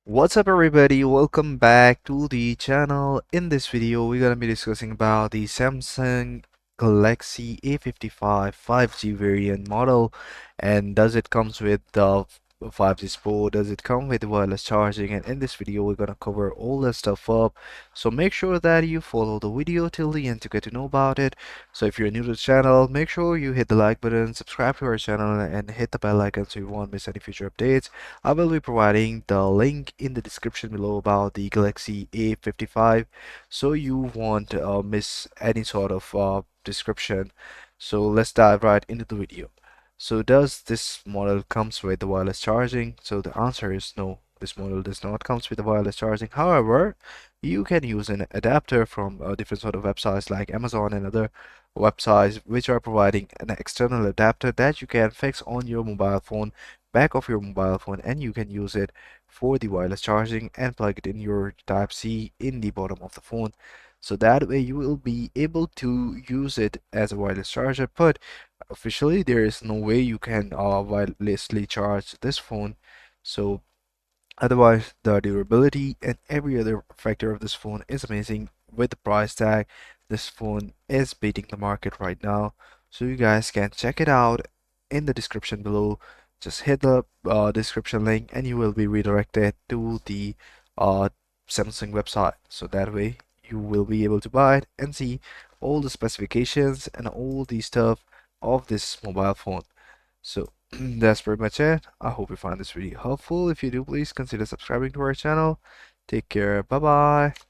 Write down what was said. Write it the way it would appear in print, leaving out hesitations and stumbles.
What's up everybody, welcome back to the channel. In this video we're going to be discussing about the Samsung Galaxy A55 5G variant model, and does it comes with the 5G support, does it come with wireless charging, and in this video we're going to cover all that stuff up. So make sure that you follow the video till the end to get to know about it. So if you're new to the channel, make sure you hit the like button, subscribe to our channel, and hit the bell icon so you won't miss any future updates. I will be providing the link in the description below about the Galaxy A55, so you won't miss any sort of description. So let's dive right into the video. So does this model comes with the wireless charging? So the answer is no. This model does not comes with the wireless charging. However, you can use an adapter from different sort of websites like Amazon and other websites which are providing an external adapter that you can fix on your mobile phone, back of your mobile phone, and you can use it for the wireless charging and plug it in your type C in the bottom of the phone. So that way you will be able to use it as a wireless charger, but officially there is no way you can wirelessly charge this phone. So otherwise, the durability and every other factor of this phone is amazing. With the price tag, this phone is beating the market right now. So you guys can check it out in the description below. Just hit the description link and you will be redirected to the uh, Samsung website. So that way you will be able to buy it and see all the specifications and all the stuff of this mobile phone. So that's pretty much it. I hope you find this video helpful. If you do, please consider subscribing to our channel. Take care. Bye bye.